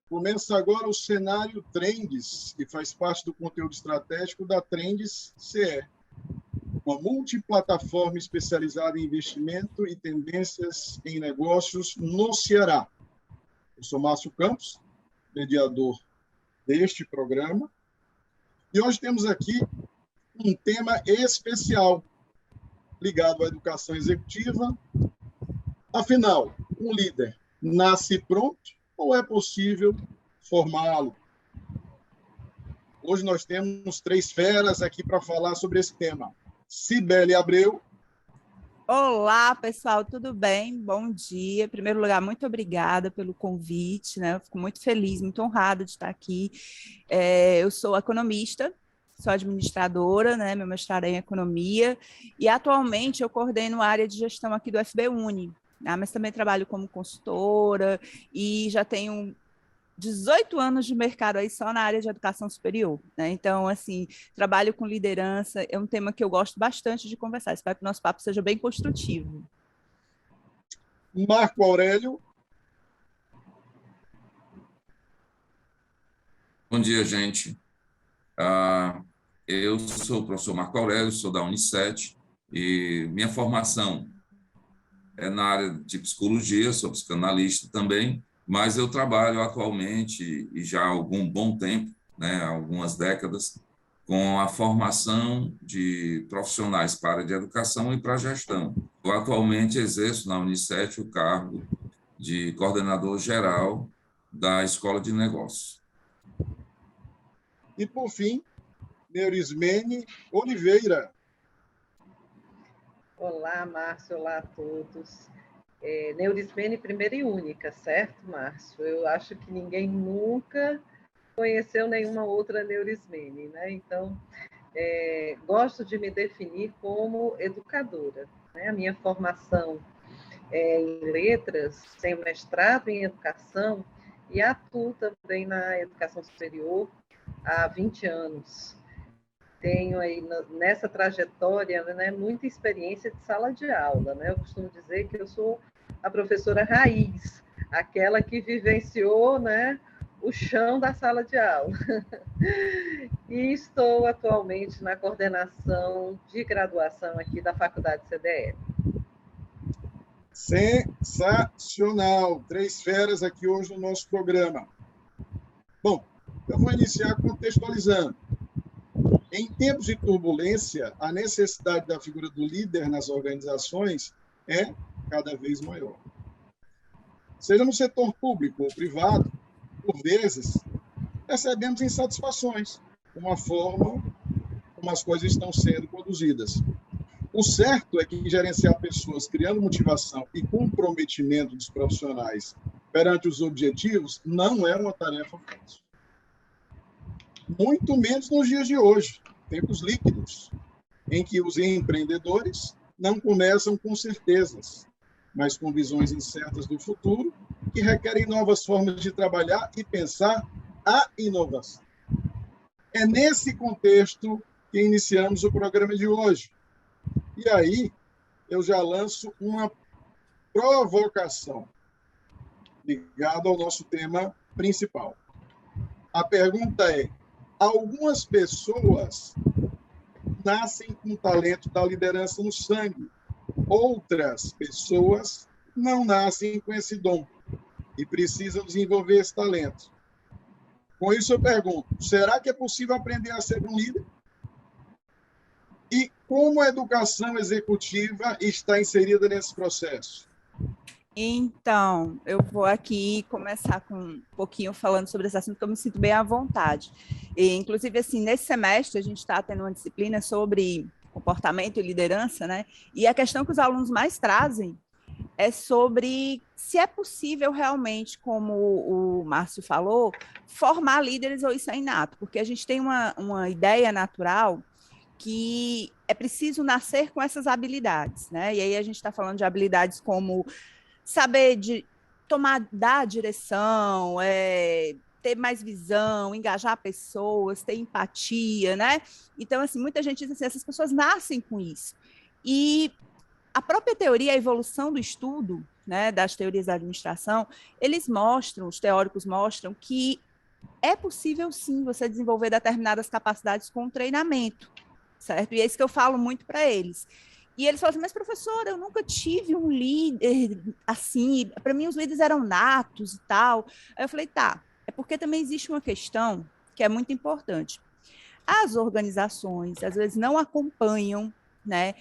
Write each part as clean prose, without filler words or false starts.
Começa agora o cenário Trends, que faz parte do conteúdo estratégico da Trends CE, uma multiplataforma especializada em investimento e tendências em negócios no Ceará. Eu sou Márcio Campos, mediador deste programa, e hoje temos aqui um tema especial ligado à educação executiva. Afinal, um líder nasce pronto ou é possível formá-lo? Hoje nós temos 3 feras aqui para falar sobre esse tema. Cibele Abreu. Olá, pessoal, tudo bem? Bom dia. Em primeiro lugar, muito obrigada pelo convite, né? Eu fico muito feliz, muito honrada de estar aqui. Eu sou economista, sou administradora, né? Meu mestrado é em economia e atualmente eu coordeno a área de gestão aqui do FB-Uni, né? Mas também trabalho como consultora e já tenho 18 anos de mercado aí só na área de educação superior, né? Então, assim, trabalho com liderança, é um tema que eu gosto bastante de conversar. Espero que o nosso papo seja bem construtivo. Marco Aurélio. Bom dia, gente. Eu sou o professor Marco Aurélio, sou da Unicet, e minha formação é na área de psicologia, sou psicanalista também, mas eu trabalho atualmente, e já há algum bom tempo, né, algumas décadas, com a formação de profissionais para a área de educação e para a gestão. Eu atualmente exerço na Unicef o cargo de coordenador geral da Escola de Negócios. E, por fim, Neurismene Oliveira. Olá, Márcio, olá a todos. Neurismene primeira e única, certo, Márcio? Eu acho que ninguém nunca conheceu nenhuma outra Neurismene, né? Então, gosto de me definir como educadora, né? A minha formação é em letras, tenho mestrado em educação e atuo também na educação superior há 20 anos. Tenho aí nessa trajetória, né, muita experiência de sala de aula, né? Eu costumo dizer que eu sou a professora raiz, aquela que vivenciou, né, o chão da sala de aula. E estou atualmente na coordenação de graduação aqui da Faculdade CDE. Sensacional! 3 feras aqui hoje no nosso programa. Bom, eu vou iniciar contextualizando. Em tempos de turbulência, a necessidade da figura do líder nas organizações é cada vez maior. Seja no setor público ou privado, por vezes, percebemos insatisfações com a forma como as coisas estão sendo conduzidas. O certo é que gerenciar pessoas criando motivação e comprometimento dos profissionais perante os objetivos não é uma tarefa fácil. Muito menos nos dias de hoje, tempos líquidos, em que os empreendedores não começam com certezas, mas com visões incertas do futuro, que requerem novas formas de trabalhar e pensar a inovação. É nesse contexto que iniciamos o programa de hoje. E aí, eu já lanço uma provocação ligada ao nosso tema principal. A pergunta é: algumas pessoas nascem com o talento da liderança no sangue. Outras pessoas não nascem com esse dom e precisam desenvolver esse talento. Com isso, eu pergunto, será que é possível aprender a ser um líder? E como a educação executiva está inserida nesse processo? Então, eu vou aqui começar com um pouquinho falando sobre esse assunto, que eu me sinto bem à vontade. E, inclusive, assim, nesse semestre, a gente está tendo uma disciplina sobre comportamento e liderança, né? E a questão que os alunos mais trazem é sobre se é possível realmente, como o Márcio falou, formar líderes ou isso é inato, porque a gente tem uma ideia natural que é preciso nascer com essas habilidades, né? E aí a gente está falando de habilidades como saber dar direção, ter mais visão, engajar pessoas, ter empatia, né? Então, assim, muita gente diz assim, essas pessoas nascem com isso. E a própria teoria, a evolução do estudo, né, das teorias da administração, os teóricos mostram que é possível, sim, você desenvolver determinadas capacidades com treinamento, certo? E é isso que eu falo muito para eles. E eles falam assim, mas professora, eu nunca tive um líder assim, para mim os líderes eram natos e tal. Aí eu falei, tá, é porque também existe uma questão que é muito importante. As organizações, às vezes, não acompanham, né,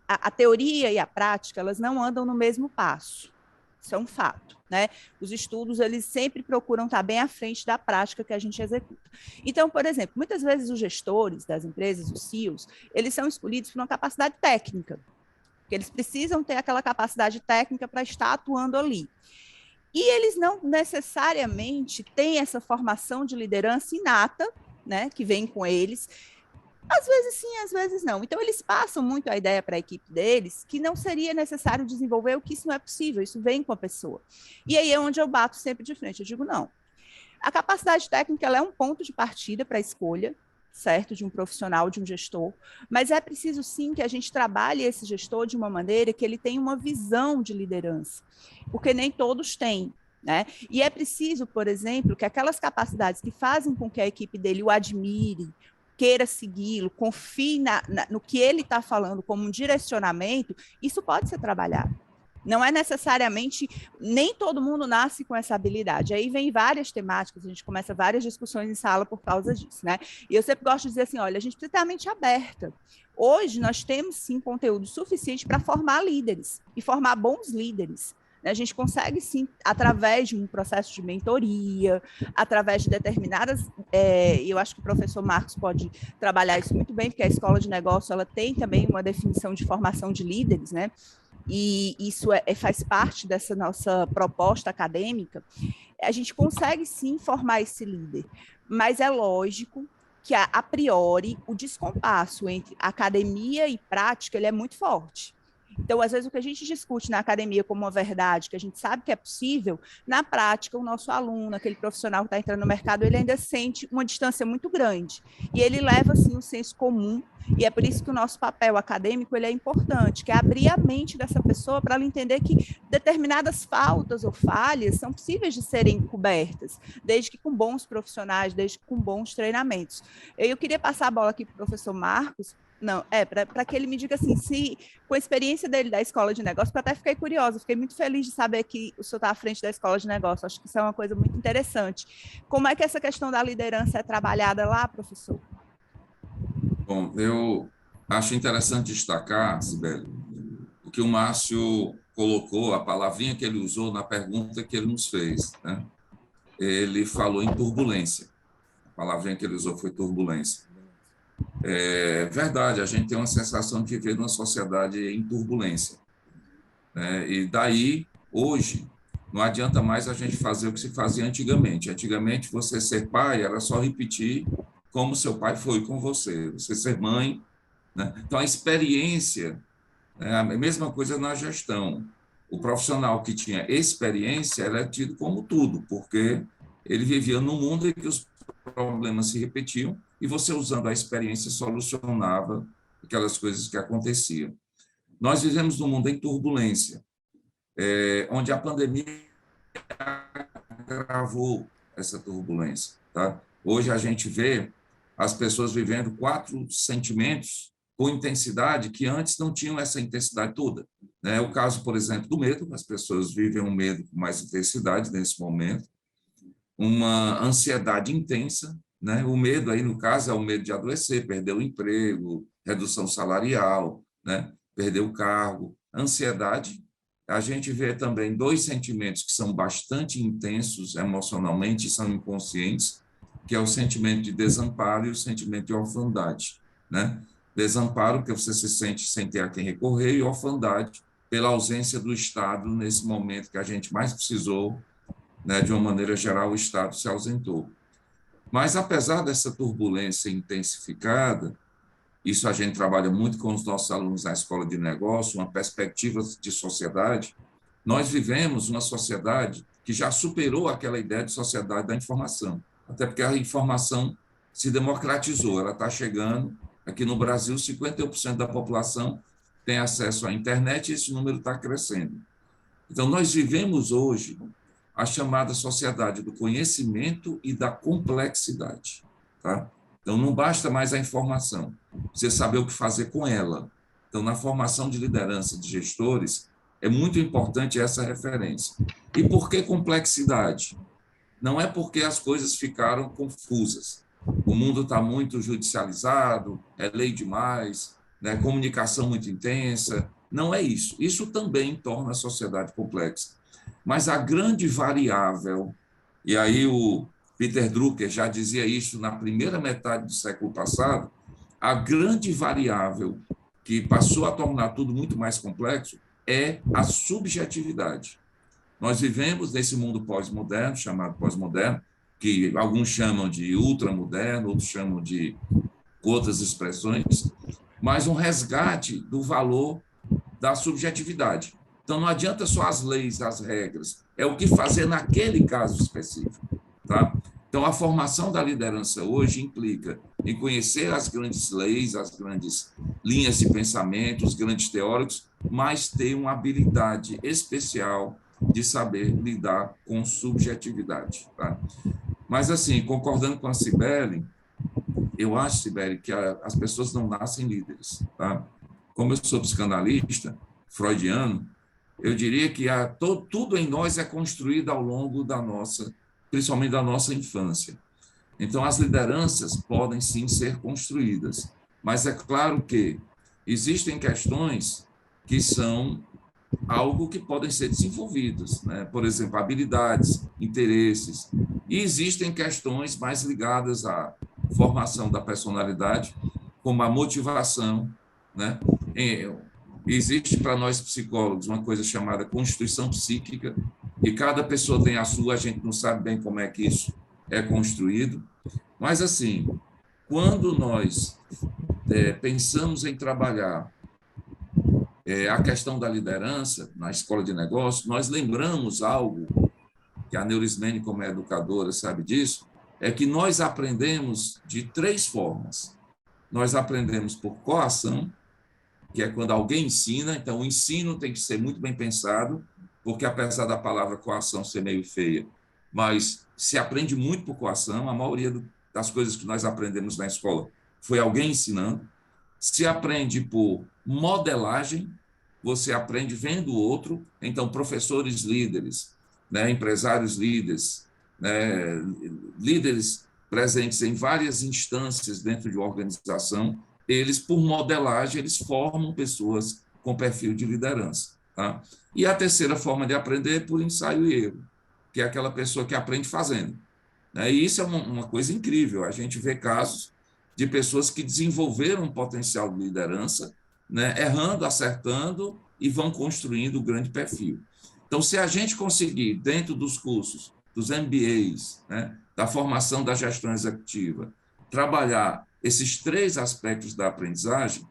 a teoria e a prática, elas não andam no mesmo passo. Isso é um fato, né? Os estudos, eles sempre procuram estar bem à frente da prática que a gente executa. Então, por exemplo, muitas vezes os gestores das empresas, os CEOs, eles são escolhidos por uma capacidade técnica, porque eles precisam ter aquela capacidade técnica para estar atuando ali. E eles não necessariamente têm essa formação de liderança inata, né, que vem com eles. Às vezes sim, às vezes não. Então, eles passam muito a ideia para a equipe deles que não seria necessário desenvolver, o que isso não é possível, isso vem com a pessoa. E aí é onde eu bato sempre de frente, eu digo, não. A capacidade técnica ela é um ponto de partida para a escolha, certo, de um profissional, de um gestor, mas é preciso sim que a gente trabalhe esse gestor de uma maneira que ele tenha uma visão de liderança, porque nem todos têm. Né? E é preciso, por exemplo, que aquelas capacidades que fazem com que a equipe dele o admire, queira segui-lo, confie no que ele está falando como um direcionamento, isso pode ser trabalhado. Não é necessariamente, nem todo mundo nasce com essa habilidade. Aí vem várias temáticas, a gente começa várias discussões em sala por causa disso, né? E eu sempre gosto de dizer assim, olha, a gente precisa ter a mente aberta. Hoje nós temos, sim, conteúdo suficiente para formar líderes e formar bons líderes. A gente consegue, sim, através de um processo de mentoria, através de determinadas... eu acho que o professor Marcos pode trabalhar isso muito bem, porque a escola de negócio ela tem também uma definição de formação de líderes, né? E isso faz parte dessa nossa proposta acadêmica. A gente consegue, sim, formar esse líder, mas é lógico que, a priori, o descompasso entre academia e prática ele é muito forte. Então, às vezes, o que a gente discute na academia como uma verdade, que a gente sabe que é possível, na prática, o nosso aluno, aquele profissional que está entrando no mercado, ele ainda sente uma distância muito grande. E ele leva, assim, o senso comum, e é por isso que o nosso papel acadêmico ele é importante, que é abrir a mente dessa pessoa para ela entender que determinadas faltas ou falhas são possíveis de serem cobertas, desde que com bons profissionais, desde que com bons treinamentos. Eu queria passar a bola aqui para o professor Marcos, para que ele me diga assim, se com a experiência dele da escola de negócio, eu até fiquei curiosa, fiquei muito feliz de saber que o senhor está à frente da escola de negócio, acho que isso é uma coisa muito interessante. Como é que essa questão da liderança é trabalhada lá, professor? Bom, eu acho interessante destacar, Sibeli, o que o Márcio colocou, a palavrinha que ele usou na pergunta que ele nos fez, né? Ele falou em turbulência, a palavrinha que ele usou foi turbulência. É verdade, a gente tem uma sensação de viver numa sociedade em turbulência, né? E daí, hoje, não adianta mais a gente fazer o que se fazia antigamente. Antigamente, você ser pai era só repetir como seu pai foi com você. Você ser mãe, né? Então, a experiência é a mesma coisa na gestão. O profissional que tinha experiência era tido como tudo, porque ele vivia num mundo em que os problemas se repetiam e você, usando a experiência, solucionava aquelas coisas que aconteciam. Nós vivemos num mundo em turbulência, onde a pandemia agravou essa turbulência. Tá? Hoje a gente vê as pessoas vivendo 4 sentimentos com intensidade que antes não tinham essa intensidade toda. É o caso, por exemplo, do medo. As pessoas vivem um medo com mais intensidade nesse momento, uma ansiedade intensa, né? O medo aí, no caso, é o medo de adoecer, perder o emprego, redução salarial, né? Perder o cargo. Ansiedade. A gente vê também 2 sentimentos que são bastante intensos emocionalmente e são inconscientes, que é o sentimento de desamparo e o sentimento de orfandade, né? Desamparo, porque você se sente sem ter a quem recorrer, e orfandade, pela ausência do Estado nesse momento que a gente mais precisou, né, de uma maneira geral, o Estado se ausentou. Mas, apesar dessa turbulência intensificada, isso a gente trabalha muito com os nossos alunos na Escola de Negócio, uma perspectiva de sociedade. Nós vivemos uma sociedade que já superou aquela ideia de sociedade da informação, até porque a informação se democratizou, ela está chegando. Aqui no Brasil, 51% da população tem acesso à internet e esse número está crescendo. Então, nós vivemos hoje a chamada sociedade do conhecimento e da complexidade. Tá? Então, não basta mais a informação, você saber o que fazer com ela. Então, na formação de liderança de gestores, é muito importante essa referência. E por que complexidade? Não é porque as coisas ficaram confusas. O mundo está muito judicializado, é lei demais, né? Comunicação muito intensa. Não é isso. Isso também torna a sociedade complexa. Mas a grande variável, e aí o Peter Drucker já dizia isso na primeira metade do século passado, a grande variável que passou a tornar tudo muito mais complexo é a subjetividade. Nós vivemos nesse mundo pós-moderno, chamado pós-moderno, que alguns chamam de ultramoderno, outros chamam de outras expressões, mas um resgate do valor da subjetividade. Então, não adianta só as leis, as regras, é o que fazer naquele caso específico. Tá? Então, a formação da liderança hoje implica em conhecer as grandes leis, as grandes linhas de pensamento, os grandes teóricos, mas ter uma habilidade especial de saber lidar com subjetividade. Tá? Mas, assim, concordando com a Cibele, eu acho, Cibele, que as pessoas não nascem líderes. Tá? Como eu sou psicanalista, freudiano, eu diria que tudo em nós é construído ao longo da nossa, principalmente da nossa infância. Então, as lideranças podem, sim, ser construídas, mas é claro que existem questões que são algo que podem ser desenvolvidas, né? Por exemplo, habilidades, interesses, e existem questões mais ligadas à formação da personalidade, como a motivação, né? Existe para nós psicólogos uma coisa chamada constituição psíquica, e cada pessoa tem a sua, a gente não sabe bem como é que isso é construído, mas assim, quando nós pensamos em trabalhar a questão da liderança na escola de negócios, nós lembramos algo que a Neura Smene, como educadora, sabe disso, é que nós aprendemos de 3 formas. Nós aprendemos por coação, que é quando alguém ensina, então o ensino tem que ser muito bem pensado, porque apesar da palavra coação ser meio feia, mas se aprende muito por coação, a maioria das coisas que nós aprendemos na escola foi alguém ensinando. Se aprende por modelagem, você aprende vendo o outro, então professores líderes, né, empresários líderes, né, líderes presentes em várias instâncias dentro de uma organização, eles, por modelagem, eles formam pessoas com perfil de liderança. Tá? E a terceira forma de aprender é por ensaio e erro, que é aquela pessoa que aprende fazendo. Né? E isso é uma coisa incrível, a gente vê casos de pessoas que desenvolveram um potencial de liderança, né, errando, acertando e vão construindo um grande perfil. Então, se a gente conseguir, dentro dos cursos, dos MBAs, né, da formação da gestão executiva, trabalhar esses 3 aspectos da aprendizagem,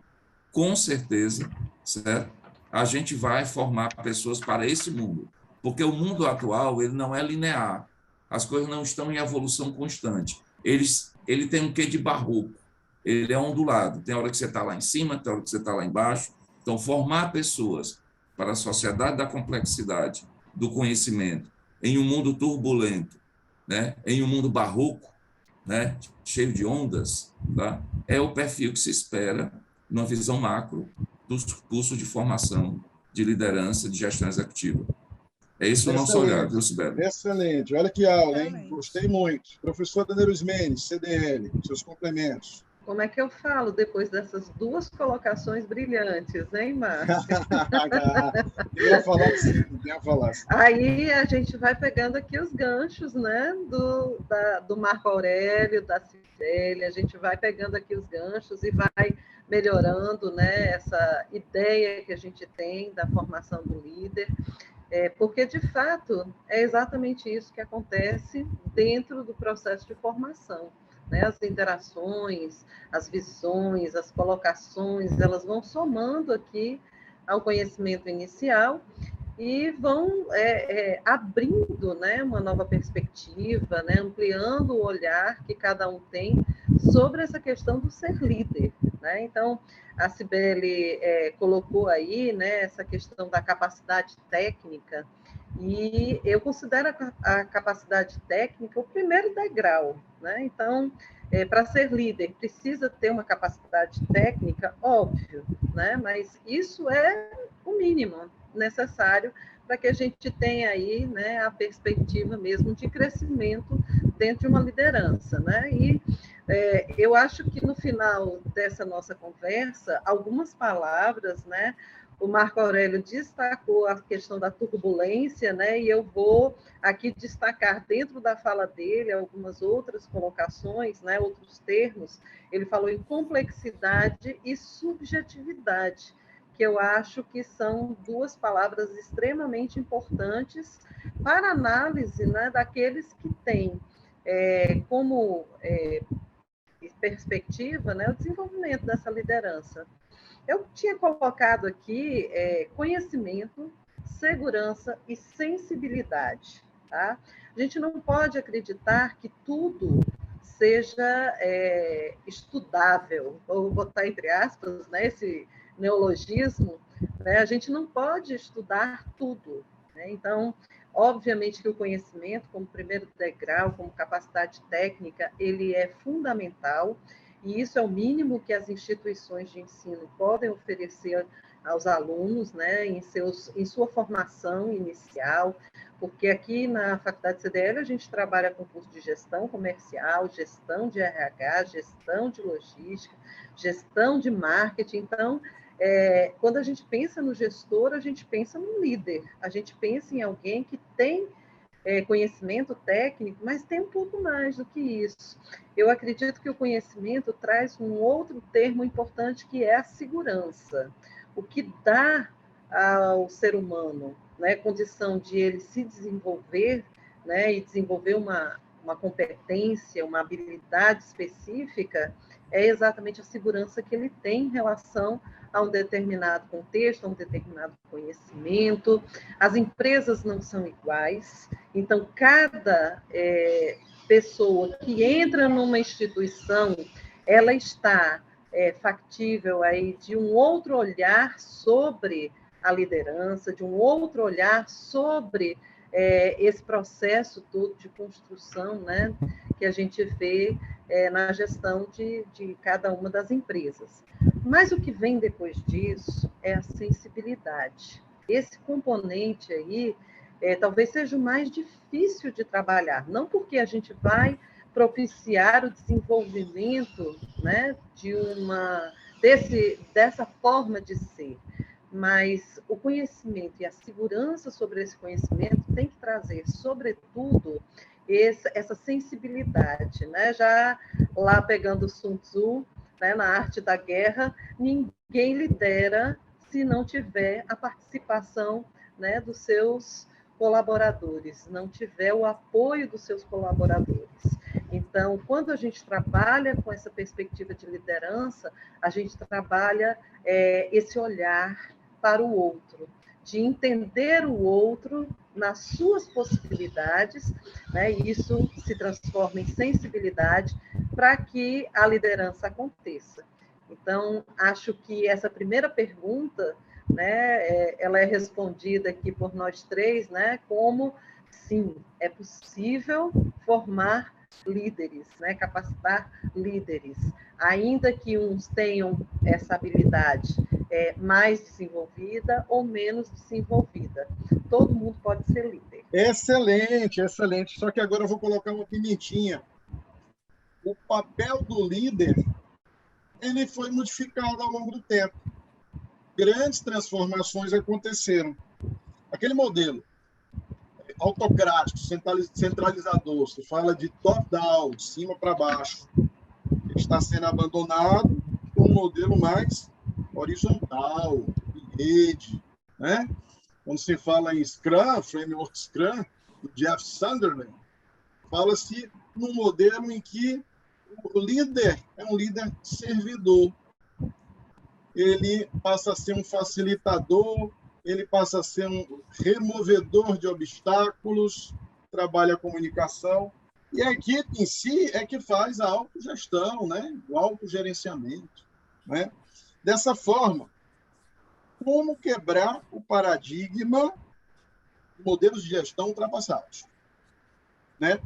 com certeza, certo? A gente vai formar pessoas para esse mundo, porque o mundo atual ele não é linear, as coisas não estão em evolução constante. Ele tem um quê de barroco, ele é ondulado, tem hora que você está lá em cima, tem hora que você está lá embaixo. Então, formar pessoas para a sociedade da complexidade, do conhecimento, em um mundo turbulento, né? Em um mundo barroco, né? Cheio de ondas, tá? É o perfil que se espera, numa visão macro, dos cursos de formação de liderança, de gestão executiva. É isso o nosso olhar, viu, Cibele? Excelente. Olha que aula, hein? Gostei muito. Professora Neura Smene, CDL, seus complementos. Como é que eu falo depois dessas 2 colocações brilhantes, hein, Márcio? Eu ia falar assim, ia falar assim. Aí a gente vai pegando aqui os ganchos, né, do Marco Aurélio, da Cibele, a gente vai pegando aqui os ganchos e vai melhorando, né, essa ideia que a gente tem da formação do líder, porque, de fato, é exatamente isso que acontece dentro do processo de formação. Né? As interações, as visões, as colocações, elas vão somando aqui ao conhecimento inicial e vão abrindo, né, uma nova perspectiva, né, ampliando o olhar que cada um tem sobre essa questão do ser líder. Né? Então, a Cibele colocou aí, né, essa questão da capacidade técnica, e eu considero a capacidade técnica o primeiro degrau. Né? Então, para ser líder, precisa ter uma capacidade técnica, óbvio, né? Mas isso é o mínimo necessário para que a gente tenha aí, né, a perspectiva mesmo de crescimento dentro de uma liderança. Né? E eu acho que no final dessa nossa conversa, algumas palavras, né, o Marco Aurélio destacou a questão da turbulência, né, e eu vou aqui destacar dentro da fala dele algumas outras colocações, né, outros termos. Ele falou em complexidade e subjetividade, que eu acho que são duas palavras extremamente importantes para análise, né, daqueles que têm como perspectiva, né, o desenvolvimento dessa liderança. Eu tinha colocado aqui conhecimento, segurança e sensibilidade. Tá? A gente não pode acreditar que tudo seja estudável, vou botar entre aspas, né, esse neologismo, né? A gente não pode estudar tudo. Né? Então, obviamente que o conhecimento, como primeiro degrau, como capacidade técnica, ele é fundamental, e isso é o mínimo que as instituições de ensino podem oferecer aos alunos, né, em sua formação inicial, porque aqui na Faculdade CDL a gente trabalha com curso de gestão comercial, gestão de RH, gestão de logística, gestão de marketing. Então, quando a gente pensa no gestor, a gente pensa no líder, a gente pensa em alguém que tem conhecimento técnico, mas tem um pouco mais do que isso. Eu acredito que o conhecimento traz um outro termo importante, que é a segurança. O que dá ao ser humano, né, condição de ele se desenvolver, né, e desenvolver uma competência, uma habilidade específica, é exatamente a segurança que ele tem em relação a um determinado contexto, a um determinado conhecimento. As empresas não são iguais, então cada pessoa que entra numa instituição, ela está factível aí de um outro olhar sobre a liderança, de um outro olhar sobre esse processo todo de construção, né, que a gente vê na gestão de cada uma das empresas. Mas o que vem depois disso é a sensibilidade. Esse componente aí talvez seja o mais difícil de trabalhar, não porque a gente vai propiciar o desenvolvimento, né, dessa forma de ser, mas o conhecimento e a segurança sobre esse conhecimento tem que trazer, sobretudo, essa sensibilidade, né? Já lá pegando Sun Tzu, né, na arte da guerra, ninguém lidera se não tiver a participação, né, dos seus colaboradores, não tiver o apoio dos seus colaboradores. Então, quando a gente trabalha com essa perspectiva de liderança, a gente trabalha esse olhar para o outro, de entender o outro nas suas possibilidades, né? E isso se transforma em sensibilidade para que a liderança aconteça. Então, acho que essa primeira pergunta, né, ela é respondida aqui por nós três, né, como, sim, é possível formar líderes, né, capacitar líderes, ainda que uns tenham essa habilidade mais desenvolvida ou menos desenvolvida. Todo mundo pode ser líder. Excelente, excelente. Só que agora eu vou colocar uma pimentinha. O papel do líder, ele foi modificado ao longo do tempo. Grandes transformações aconteceram. Aquele modelo autocrático, centralizador, se fala de top-down, de cima para baixo, está sendo abandonado com um modelo mais horizontal, em rede, né? Quando se fala em Scrum, Framework Scrum, do Jeff Sunderland, fala-se num modelo em que o líder é um líder servidor. Ele passa a ser um facilitador, ele passa a ser um removedor de obstáculos, trabalha a comunicação, e a equipe em si é que faz a autogestão, né? O autogerenciamento. Né? Dessa forma, como quebrar o paradigma de modelos de gestão ultrapassados? Né?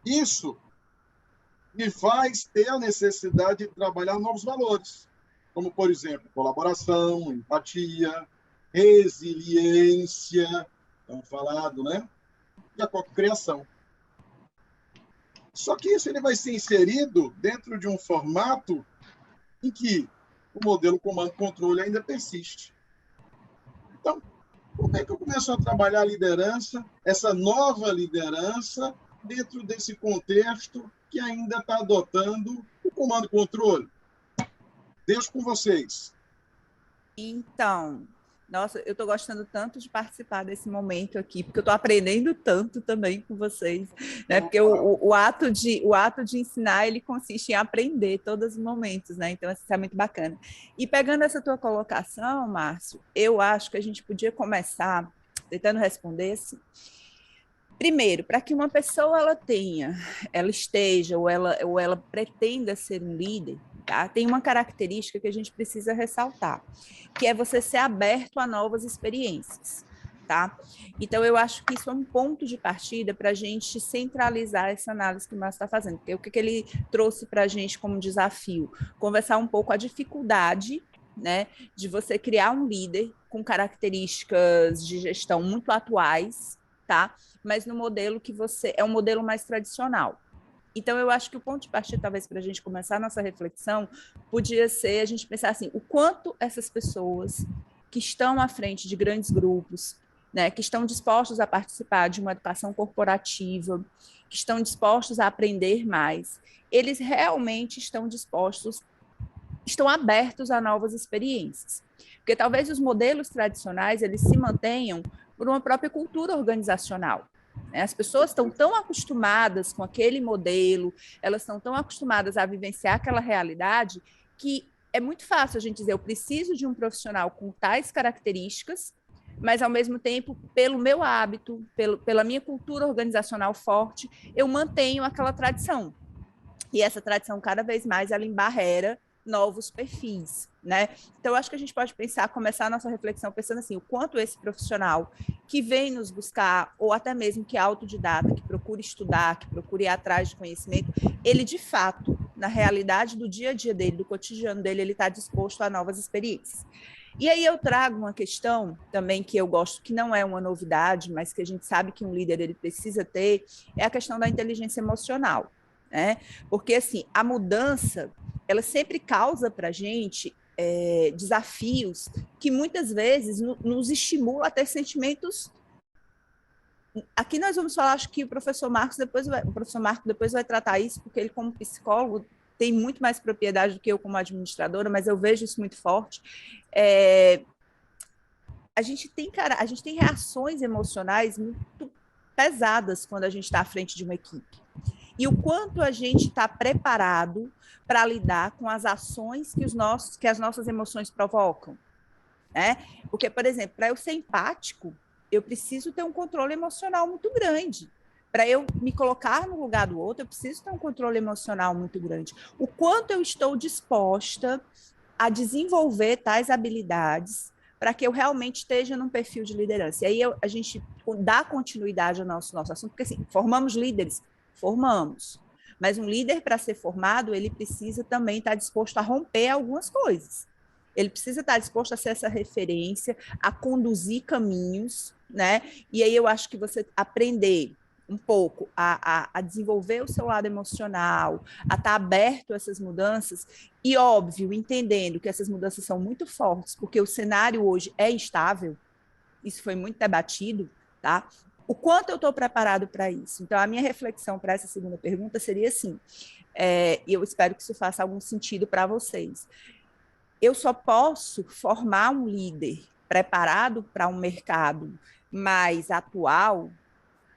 Isso me faz ter a necessidade de trabalhar novos valores, como, por exemplo, colaboração, empatia, resiliência, estamos falando, né? E a cocriação. Só que isso ele vai ser inserido dentro de um formato em que o modelo comando-controle ainda persiste. Então, como é que eu começo a trabalhar a liderança, essa nova liderança, dentro desse contexto que ainda está adotando o comando-controle? Deixo com vocês. Então, nossa, eu estou gostando tanto de participar desse momento aqui, porque eu estou aprendendo tanto também com vocês, né? Porque o ato de ensinar, ele consiste em aprender todos os momentos, né? Então, isso é muito bacana. E pegando essa tua colocação, Márcio, eu acho que a gente podia começar tentando responder assim. Primeiro, para que uma pessoa ela esteja ou ela pretenda ser um líder, tá? Tem uma característica que a gente precisa ressaltar, que é você ser aberto a novas experiências, tá? Então, eu acho que isso é um ponto de partida para a gente centralizar essa análise que o Márcio está fazendo, porque o que ele trouxe para a gente como desafio? Conversar um pouco a dificuldade, né, de você criar um líder com características de gestão muito atuais, tá? Mas no modelo que você... é um modelo mais tradicional. Então, eu acho que o ponto de partida, talvez, para a gente começar a nossa reflexão, podia ser a gente pensar assim, o quanto essas pessoas que estão à frente de grandes grupos, né, que estão dispostos a participar de uma educação corporativa, que estão dispostos a aprender mais, eles realmente estão abertos a novas experiências. Porque talvez os modelos tradicionais, eles se mantenham por uma própria cultura organizacional. As pessoas estão tão acostumadas com aquele modelo, elas estão tão acostumadas a vivenciar aquela realidade, que é muito fácil a gente dizer, eu preciso de um profissional com tais características, mas, ao mesmo tempo, pelo meu hábito, pela minha cultura organizacional forte, eu mantenho aquela tradição. E essa tradição, cada vez mais, ela embarrera novos perfis, né? Então, eu acho que a gente pode começar a nossa reflexão pensando assim, o quanto esse profissional que vem nos buscar, ou até mesmo que é autodidata, que procura estudar, que procura ir atrás de conhecimento, ele, de fato, na realidade do dia a dia dele, do cotidiano dele, ele está disposto a novas experiências. E aí eu trago uma questão também que eu gosto, que não é uma novidade, mas que a gente sabe que um líder ele precisa ter, é a questão da inteligência emocional, né? Porque, assim, a mudança, ela sempre causa para a gente desafios que muitas vezes nos estimulam a ter sentimentos. Aqui nós vamos falar, acho que o professor Marcos depois vai tratar isso, porque ele, como psicólogo, tem muito mais propriedade do que eu como administradora, mas eu vejo isso muito forte. A gente tem reações emocionais muito pesadas quando a gente está à frente de uma equipe. E o quanto a gente está preparado para lidar com as ações que as nossas emoções provocam, né? Porque, por exemplo, para eu ser empático, eu preciso ter um controle emocional muito grande. Para eu me colocar no lugar do outro, eu preciso ter um controle emocional muito grande. O quanto eu estou disposta a desenvolver tais habilidades para que eu realmente esteja num perfil de liderança. E aí a gente dá continuidade ao nosso assunto, porque assim, formamos líderes? Formamos. Mas um líder, para ser formado, ele precisa também estar disposto a romper algumas coisas. Ele precisa estar disposto a ser essa referência, a conduzir caminhos, né? E aí eu acho que você aprender um pouco a desenvolver o seu lado emocional, a estar aberto a essas mudanças, e, óbvio, entendendo que essas mudanças são muito fortes, porque o cenário hoje é instável, isso foi muito debatido, tá? O quanto eu estou preparado para isso? Então, a minha reflexão para essa segunda pergunta seria assim, e eu espero que isso faça algum sentido para vocês. eu só posso formar um líder preparado para um mercado mais atual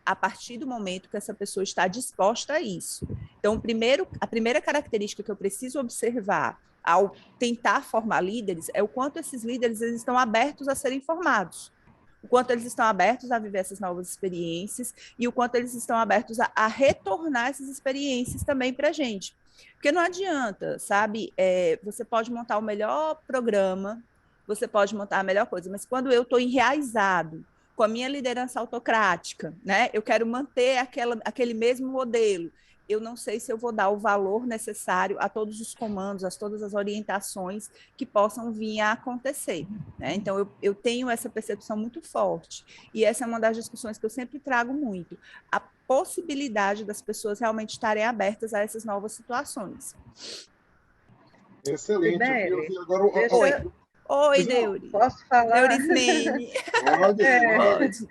a partir do momento que essa pessoa está disposta a isso. Então, a primeira característica que eu preciso observar ao tentar formar líderes é o quanto esses líderes eles estão abertos a serem formados, o quanto eles estão abertos a viver essas novas experiências e o quanto eles estão abertos a retornar essas experiências também para a gente. Porque não adianta, sabe? Você pode montar o melhor programa, você pode montar a melhor coisa, mas quando eu estou enraizado com a minha liderança autocrática, né? Eu quero manter aquele mesmo modelo. Eu não sei se eu vou dar o valor necessário a todos os comandos, a todas as orientações que possam vir a acontecer, né? Então, eu tenho essa percepção muito forte. E essa é uma das discussões que eu sempre trago muito. A possibilidade das pessoas realmente estarem abertas a essas novas situações. Excelente. Sibeli, Agora, Oi, Deuri. Posso falar? Neurismene. Pode. Pode.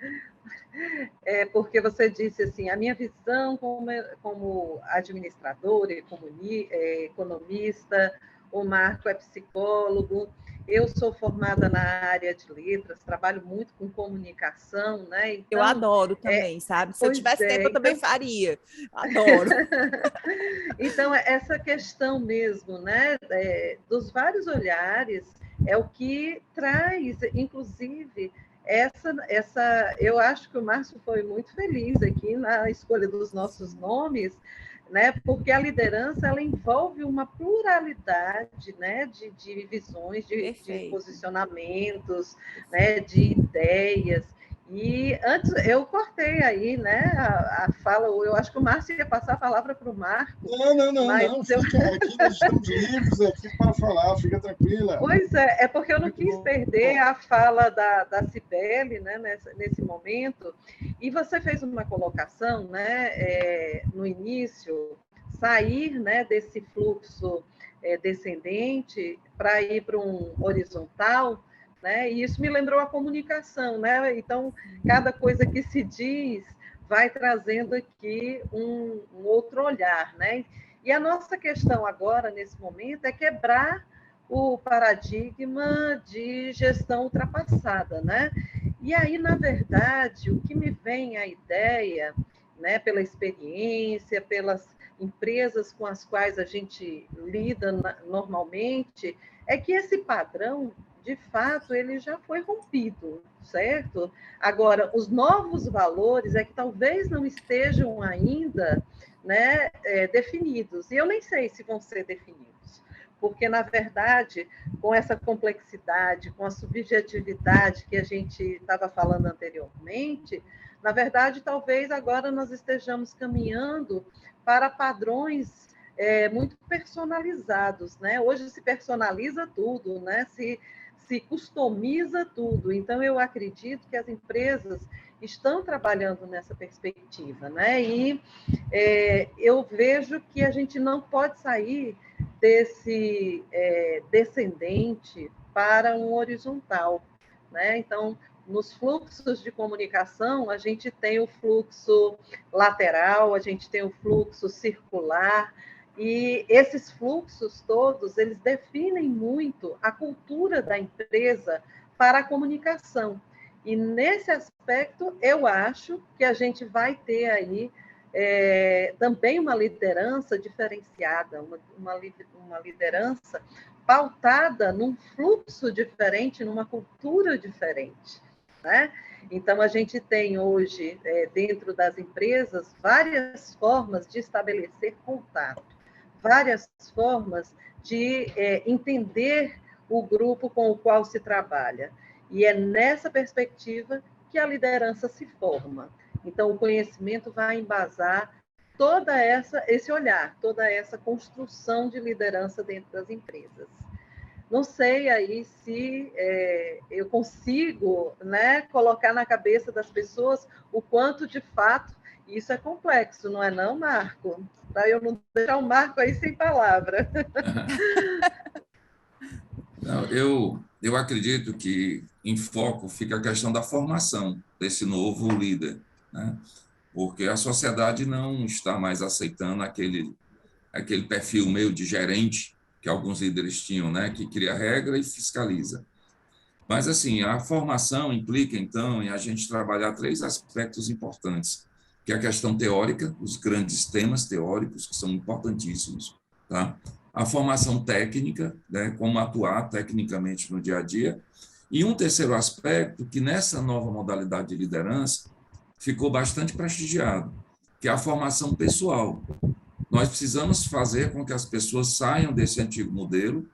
Porque você disse assim, a minha visão como administradora, economista, o Marco é psicólogo, eu sou formada na área de letras, trabalho muito com comunicação, né? Então, eu adoro também, sabe? Se eu tivesse tempo, eu também faria. Adoro. Então, essa questão mesmo, né, dos vários olhares, é o que traz, inclusive, eu acho que o Márcio foi muito feliz aqui na escolha dos nossos nomes, né? Porque a liderança ela envolve uma pluralidade, né? de visões, de posicionamentos, né? De ideias. E antes eu cortei aí, né? A fala, eu acho que o Márcio ia passar a palavra para o Marco. Não. Aqui nós estamos livres aqui para falar, fica tranquila. Pois é porque eu não quis perder a fala da Cibele, né, nesse momento. E você fez uma colocação, né, no início, sair, né, desse fluxo descendente para ir para um horizontal, né? E isso me lembrou a comunicação, né? Então, cada coisa que se diz vai trazendo aqui um outro olhar, né? E a nossa questão agora, nesse momento, é quebrar o paradigma de gestão ultrapassada, né? E aí, na verdade, o que me vem à ideia, né, pela experiência, pelas empresas com as quais a gente lida normalmente, é que esse padrão, de fato, ele já foi rompido, certo? Agora, os novos valores é que talvez não estejam ainda, né, definidos. E eu nem sei se vão ser definidos, porque, na verdade, com essa complexidade, com a subjetividade que a gente estava falando anteriormente, na verdade, talvez agora nós estejamos caminhando para padrões muito personalizados, né? Hoje se personaliza tudo, né? Se customiza tudo. Então, eu acredito que as empresas estão trabalhando nessa perspectiva, né? E eu vejo que a gente não pode sair desse descendente para um horizontal, né? Então, nos fluxos de comunicação, a gente tem o fluxo lateral, a gente tem o fluxo circular, e esses fluxos todos, eles definem muito a cultura da empresa para a comunicação. E nesse aspecto, eu acho que a gente vai ter aí também uma liderança diferenciada, uma liderança pautada num fluxo diferente, numa cultura diferente, né? Então, a gente tem hoje, dentro das empresas, várias formas de estabelecer contato, várias formas de entender o grupo com o qual se trabalha. E é nessa perspectiva que a liderança se forma. Então, o conhecimento vai embasar esse olhar, toda essa construção de liderança dentro das empresas. Não sei aí se eu consigo, né, colocar na cabeça das pessoas o quanto, de fato, isso é complexo, não é não, Marco? Para eu não deixar o Marco aí sem palavra. Não, eu acredito que em foco fica a questão da formação desse novo líder, né? Porque a sociedade não está mais aceitando aquele perfil meio de gerente, que alguns líderes tinham, né, que cria regra e fiscaliza. Mas, assim, a formação implica, então, em a gente trabalhar 3 aspectos importantes, que é a questão teórica, os grandes temas teóricos, que são importantíssimos, tá? A formação técnica, né, como atuar tecnicamente no dia a dia, e um terceiro aspecto, que nessa nova modalidade de liderança ficou bastante prestigiado, que é a formação pessoal. Nós precisamos fazer com que as pessoas saiam desse antigo modelo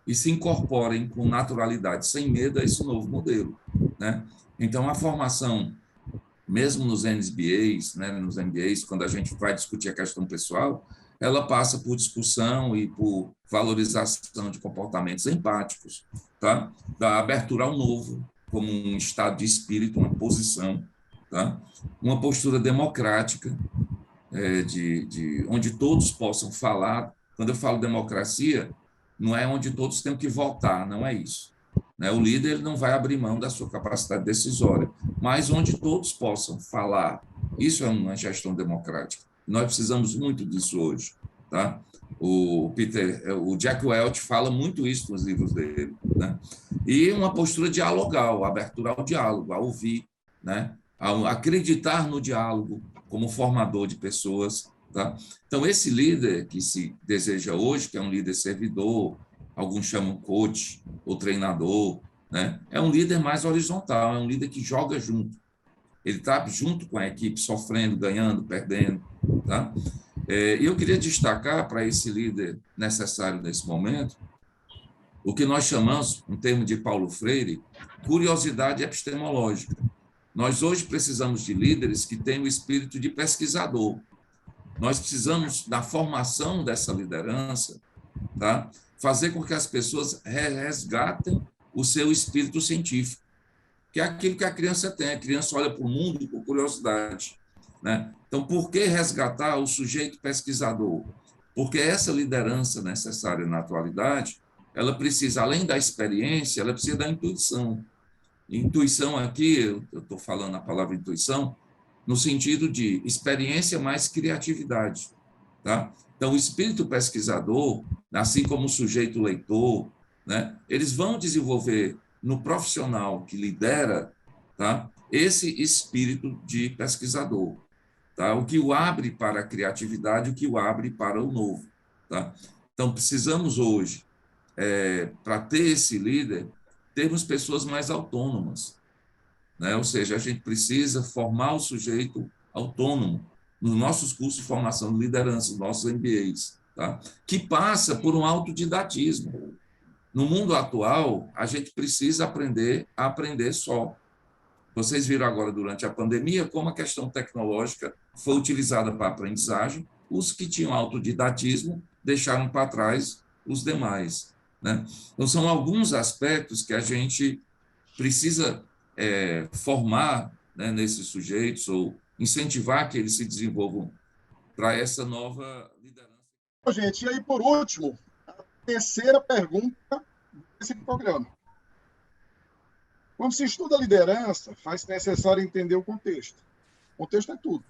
e se incorporem com naturalidade, sem medo, a esse novo modelo, né? Então, a formação, mesmo nos MBAs, né, nos MBAs, quando a gente vai discutir a questão pessoal, ela passa por discussão e por valorização de comportamentos empáticos, tá? Da abertura ao novo, como um estado de espírito, uma posição, tá? Uma postura democrática, onde todos possam falar. Quando eu falo democracia, não é onde todos têm que votar, não é isso. Né? O líder ele não vai abrir mão da sua capacidade decisória, mas onde todos possam falar. Isso é uma gestão democrática. Nós precisamos muito disso hoje. Tá? O Jack Welch fala muito isso nos livros dele. Né? E uma postura dialogal, abertura ao diálogo, a ouvir, né? A acreditar no diálogo como formador de pessoas. Tá? Então, esse líder que se deseja hoje, que é um líder servidor, alguns chamam coach ou treinador, né? É um líder mais horizontal, é um líder que joga junto. Ele está junto com a equipe, sofrendo, ganhando, perdendo. Tá? E eu queria destacar para esse líder necessário nesse momento o que nós chamamos, em termos de Paulo Freire, curiosidade epistemológica. Nós hoje precisamos de líderes que tenham o espírito de pesquisador. Nós precisamos, da formação dessa liderança, tá? Fazer com que as pessoas resgatem o seu espírito científico, que é aquilo que a criança tem. A criança olha para o mundo com curiosidade, né? Então, por que resgatar o sujeito pesquisador? Porque essa liderança necessária na atualidade, ela precisa, além da experiência, ela precisa da intuição. Intuição aqui, eu estou falando a palavra intuição, no sentido de experiência mais criatividade. Tá? Então, o espírito pesquisador, assim como o sujeito leitor, né, eles vão desenvolver no profissional que lidera, tá, esse espírito de pesquisador, tá? O que o abre para a criatividade, o que o abre para o novo. Tá? Então, precisamos hoje, para ter esse líder, termos pessoas mais autônomas, né? Ou seja, a gente precisa formar o sujeito autônomo nos nossos cursos de formação de liderança, nos nossos MBAs, tá? Que passa por um autodidatismo. No mundo atual, a gente precisa aprender a aprender só. Vocês viram agora, durante a pandemia, como a questão tecnológica foi utilizada para a aprendizagem. Os que tinham autodidatismo deixaram para trás os demais, né? Então, são alguns aspectos que a gente precisa formar, né, nesses sujeitos, ou incentivar que eles se desenvolvam para essa nova liderança. Gente, e aí, por último, a terceira pergunta desse programa. Quando se estuda liderança, faz necessário entender o contexto. O contexto é tudo.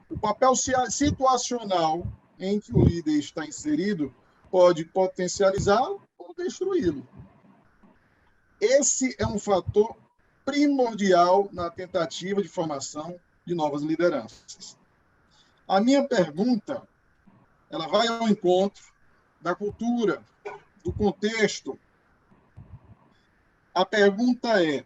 O papel situacional em que o líder está inserido pode potencializá-lo ou destruí-lo. Esse é um fator primordial na tentativa de formação de novas lideranças. A minha pergunta, ela vai ao encontro da cultura, do contexto. A pergunta é: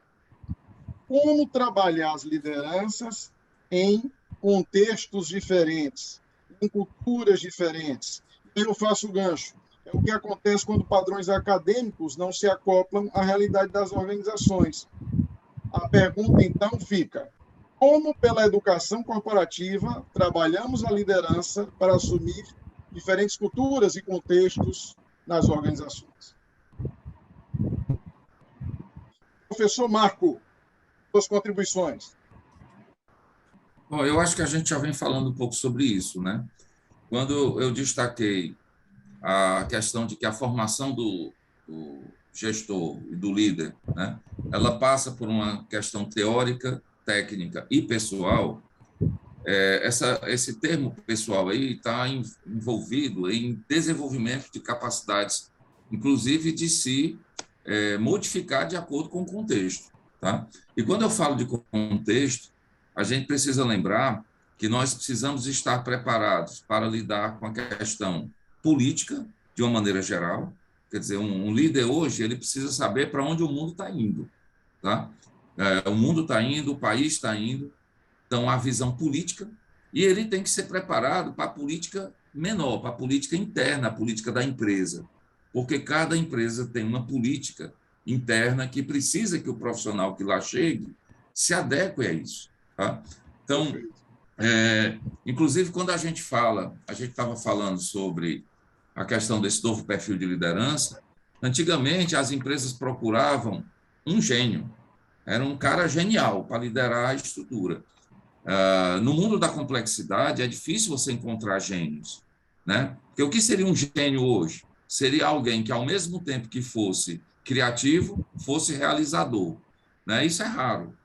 como trabalhar as lideranças em contextos diferentes, em culturas diferentes? Eu faço o gancho. É o que acontece quando padrões acadêmicos não se acoplam à realidade das organizações. A pergunta, então, fica: como, pela educação corporativa, trabalhamos a liderança para assumir diferentes culturas e contextos nas organizações? Professor Marco, suas contribuições. Bom, eu acho que a gente já vem falando um pouco sobre isso, né? Quando eu destaquei a questão de que a formação do gestor e do líder, né, ela passa por uma questão teórica, técnica e pessoal, esse termo pessoal aí está envolvido em desenvolvimento de capacidades, inclusive de se modificar de acordo com o contexto. Tá? E quando eu falo de contexto, a gente precisa lembrar que nós precisamos estar preparados para lidar com a questão política, de uma maneira geral. Quer dizer, um líder hoje ele precisa saber para onde o mundo está indo. Tá? O mundo está indo, o país está indo, então a visão política, e ele tem que ser preparado para a política menor, para a política interna, a política da empresa, porque cada empresa tem uma política interna que precisa que o profissional que lá chegue se adeque a isso. Tá? Então, inclusive, quando a gente estava falando sobre a questão desse novo perfil de liderança, antigamente as empresas procuravam um gênio, era um cara genial para liderar a estrutura. No mundo da complexidade, é difícil você encontrar gênios, né? Porque o que seria um gênio hoje? Seria alguém que, ao mesmo tempo que fosse criativo, fosse realizador, né? Isso é raro.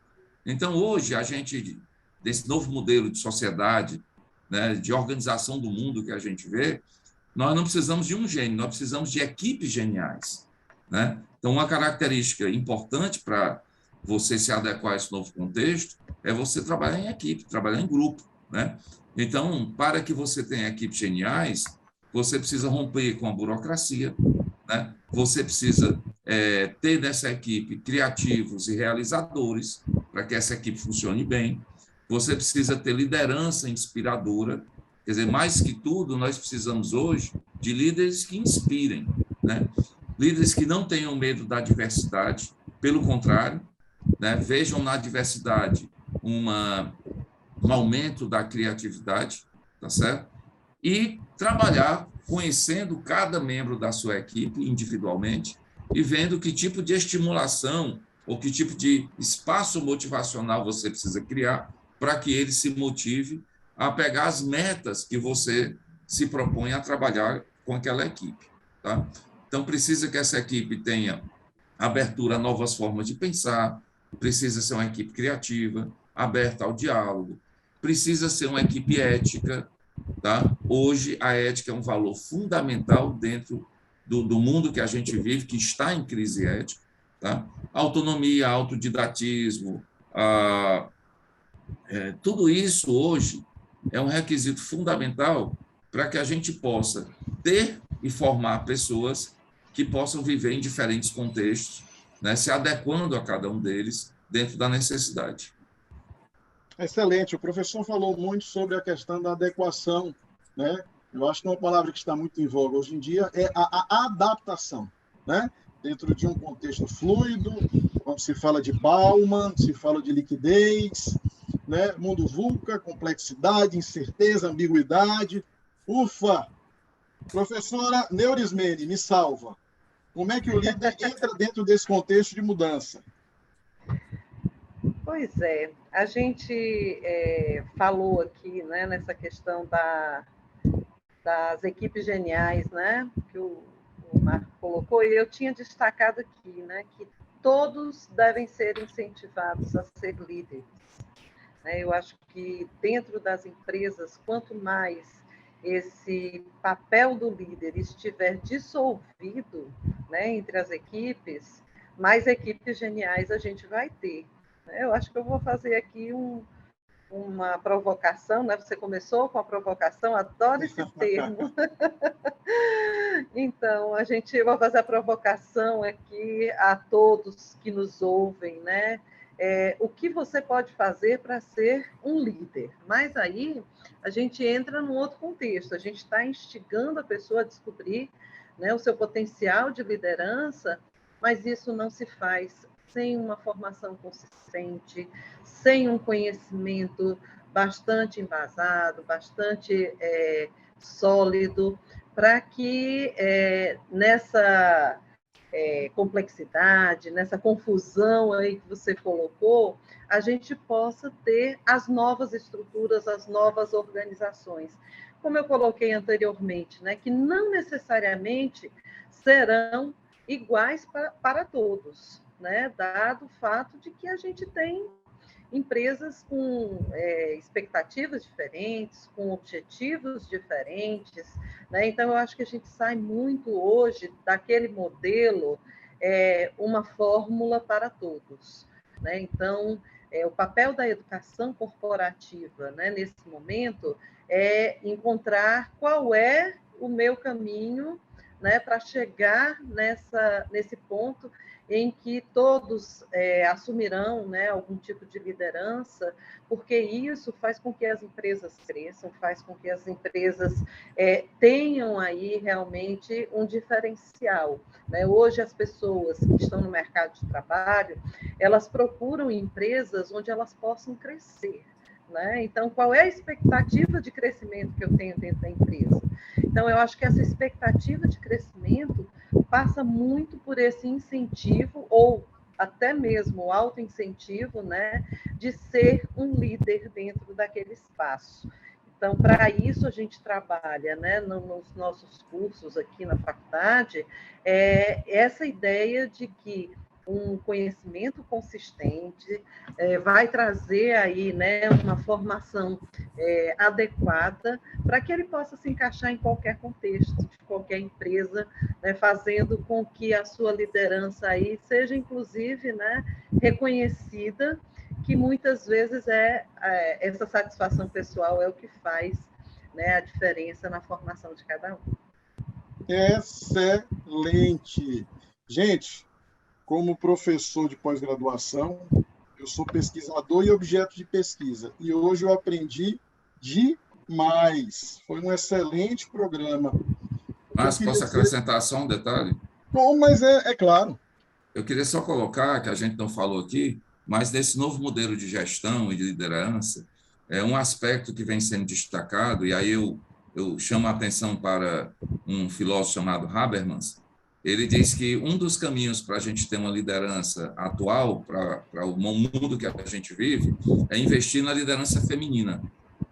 Então, hoje, a gente, desse novo modelo de sociedade, né, de organização do mundo que a gente vê, nós não precisamos de um gênio, nós precisamos de equipes geniais, né? Então, uma característica importante para você se adequar a esse novo contexto é você trabalhar em equipe, trabalhar em grupo, né? Então, para que você tenha equipes geniais, você precisa romper com a burocracia, né? Você precisa ter nessa equipe criativos e realizadores para que essa equipe funcione bem. Você precisa ter liderança inspiradora. Quer dizer, mais que tudo, nós precisamos hoje de líderes que inspirem, né? Líderes que não tenham medo da diversidade, pelo contrário, né? Vejam na diversidade um aumento da criatividade, tá certo? E trabalhar conhecendo cada membro da sua equipe individualmente e vendo que tipo de estimulação ou que tipo de espaço motivacional você precisa criar para que ele se motive a pegar as metas que você se propõe a trabalhar com aquela equipe. Tá? Então, precisa que essa equipe tenha abertura a novas formas de pensar, precisa ser uma equipe criativa, aberta ao diálogo, precisa ser uma equipe ética. Tá? Hoje, a ética é um valor fundamental dentro do mundo que a gente vive, que está em crise ética. Tá? Autonomia, autodidatismo, tudo isso hoje é um requisito fundamental para que a gente possa ter e formar pessoas que possam viver em diferentes contextos, né, se adequando a cada um deles dentro da necessidade. Excelente. O professor falou muito sobre a questão da adequação, né? Eu acho que uma palavra que está muito em voga hoje em dia é a adaptação, né? Dentro de um contexto fluido, quando se fala de Bauman, se fala de liquidez, né? Mundo VUCA, complexidade, incerteza, ambiguidade. Ufa! Professora Neurismene, me salva. Como é que o líder entra dentro desse contexto de mudança? Pois é, a gente falou aqui, né, nessa questão das equipes geniais, né, que o Marco colocou, e eu tinha destacado aqui, né, que todos devem ser incentivados a ser líderes. Né? Eu acho que dentro das empresas, quanto mais esse papel do líder estiver dissolvido, né, entre as equipes, mais equipes geniais a gente vai ter. Eu acho que eu vou fazer aqui uma provocação, né? Você começou com a provocação, adoro esse termo. Então, eu vou fazer a provocação aqui a todos que nos ouvem, né? O que você pode fazer para ser um líder? Mas aí a gente entra num outro contexto, a gente está instigando a pessoa a descobrir, né, o seu potencial de liderança, mas isso não se faz sem uma formação consistente, sem um conhecimento bastante embasado, bastante sólido, para que nessa complexidade, nessa confusão aí que você colocou, a gente possa ter as novas estruturas, as novas organizações. Como eu coloquei anteriormente, né, que não necessariamente serão iguais para todos, né, dado o fato de que a gente tem empresas com expectativas diferentes, com objetivos diferentes, né? Então, eu acho que a gente sai muito hoje daquele modelo, uma fórmula para todos, né? Então, o papel da educação corporativa, né, nesse momento, é encontrar qual é o meu caminho, né, para chegar nesse ponto em que todos assumirão, né, algum tipo de liderança, porque isso faz com que as empresas cresçam, faz com que as empresas tenham aí realmente um diferencial, né? Hoje, as pessoas que estão no mercado de trabalho, elas procuram empresas onde elas possam crescer, né? Então, qual é a expectativa de crescimento que eu tenho dentro da empresa? Então, eu acho que essa expectativa de crescimento passa muito por esse incentivo, ou até mesmo o autoincentivo, né, de ser um líder dentro daquele espaço. Então, para isso, a gente trabalha, né, nos nossos cursos aqui na faculdade, essa ideia de que um conhecimento consistente vai trazer aí, né, uma formação adequada para que ele possa se encaixar em qualquer contexto, de qualquer empresa, né, fazendo com que a sua liderança aí seja, inclusive, né, reconhecida, que muitas vezes essa satisfação pessoal é o que faz, né, a diferença na formação de cada um. Excelente. Gente, como professor de pós-graduação, eu sou pesquisador e objeto de pesquisa. E hoje eu aprendi demais. Foi um excelente programa. Mas posso acrescentar só um detalhe? Bom, mas é claro. Eu queria só colocar, que a gente não falou aqui, mas nesse novo modelo de gestão e de liderança, é um aspecto que vem sendo destacado, e aí eu chamo a atenção para um filósofo chamado Habermas. Ele diz que um dos caminhos para a gente ter uma liderança atual, para o mundo que a gente vive, é investir na liderança feminina.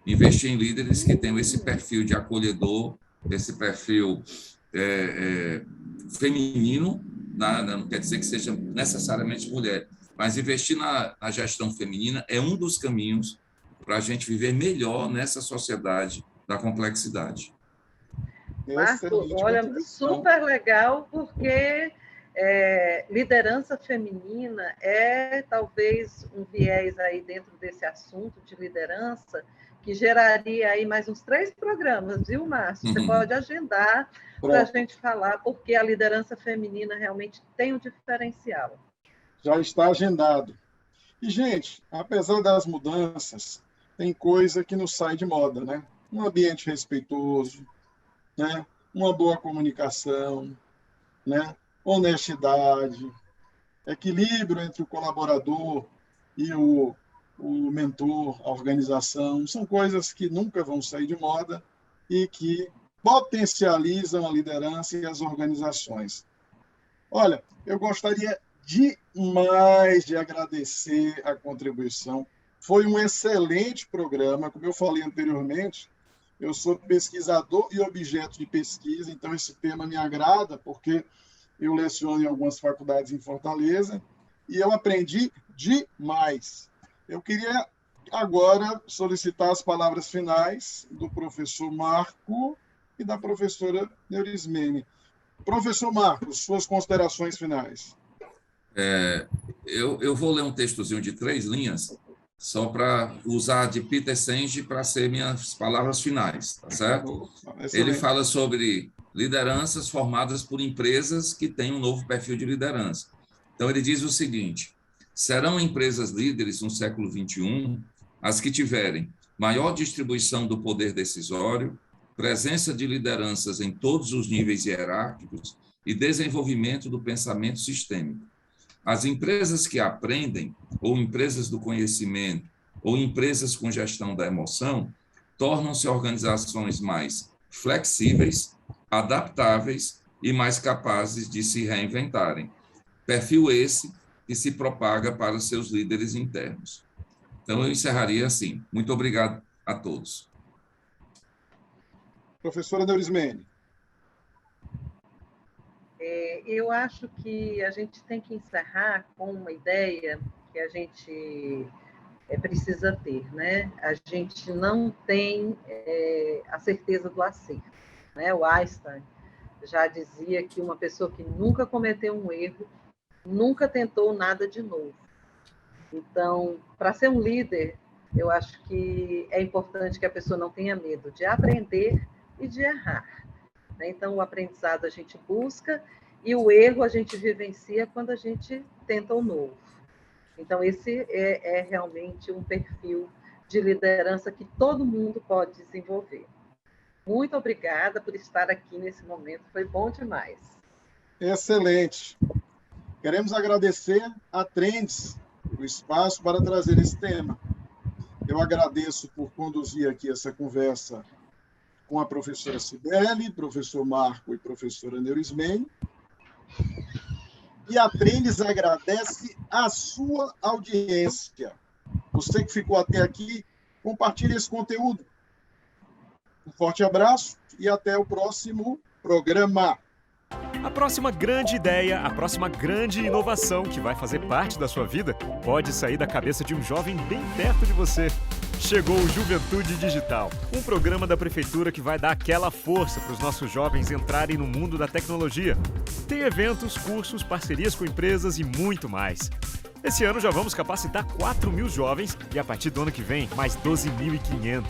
Investir em líderes que tenham esse perfil de acolhedor, esse perfil feminino, não quer dizer que seja necessariamente mulher, mas investir na gestão feminina é um dos caminhos para a gente viver melhor nessa sociedade da complexidade. Marco, olha, super legal, porque liderança feminina é talvez um viés aí dentro desse assunto de liderança que geraria aí mais uns 3 programas, viu, Márcio? Você pode agendar para a gente falar, porque a liderança feminina realmente tem um diferencial. Já está agendado. E, gente, apesar das mudanças, tem coisa que não sai de moda, né? Um ambiente respeitoso, né? Uma boa comunicação, né? Honestidade, equilíbrio entre o colaborador e o mentor, a organização, são coisas que nunca vão sair de moda e que potencializam a liderança e as organizações. Olha, eu gostaria demais de agradecer a contribuição. Foi um excelente programa, como eu falei anteriormente, eu sou pesquisador e objeto de pesquisa, então esse tema me agrada, porque eu leciono em algumas faculdades em Fortaleza e eu aprendi demais. Eu queria agora solicitar as palavras finais do professor Marco e da professora Neurismene. Professor Marcos, suas considerações finais. Eu vou ler um textozinho de 3 linhas, só para usar de Peter Senge para ser minhas palavras finais, tá certo? Ele fala sobre lideranças formadas por empresas que têm um novo perfil de liderança. Então, ele diz o seguinte: serão empresas líderes no século XXI as que tiverem maior distribuição do poder decisório, presença de lideranças em todos os níveis hierárquicos e desenvolvimento do pensamento sistêmico. As empresas que aprendem, ou empresas do conhecimento, ou empresas com gestão da emoção, tornam-se organizações mais flexíveis, adaptáveis e mais capazes de se reinventarem. Perfil esse que se propaga para os seus líderes internos. Então, eu encerraria assim. Muito obrigado a todos. Professora Neurismene. Eu acho que a gente tem que encerrar com uma ideia que a gente precisa ter, né? A gente não tem a certeza do acerto, né? O Einstein já dizia que uma pessoa que nunca cometeu um erro, nunca tentou nada de novo. Então, para ser um líder, eu acho que é importante que a pessoa não tenha medo de aprender e de errar, né? Então, o aprendizado a gente busca e o erro a gente vivencia quando a gente tenta o novo. Então, esse é realmente um perfil de liderança que todo mundo pode desenvolver. Muito obrigada por estar aqui nesse momento, foi bom demais. Excelente. Queremos agradecer a Trends o espaço para trazer esse tema. Eu agradeço por conduzir aqui essa conversa com a professora Cibele, professor Marco e professora Neurismene. E a Trends agradece a sua audiência. Você que ficou até aqui, compartilhe esse conteúdo. Um forte abraço e até o próximo programa. A próxima grande ideia, a próxima grande inovação que vai fazer parte da sua vida pode sair da cabeça de um jovem bem perto de você. Chegou o Juventude Digital, um programa da Prefeitura que vai dar aquela força para os nossos jovens entrarem no mundo da tecnologia. Tem eventos, cursos, parcerias com empresas e muito mais. Esse ano já vamos capacitar 4.000 jovens e a partir do ano que vem, mais 12.500.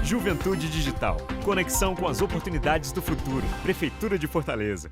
Juventude Digital, conexão com as oportunidades do futuro. Prefeitura de Fortaleza.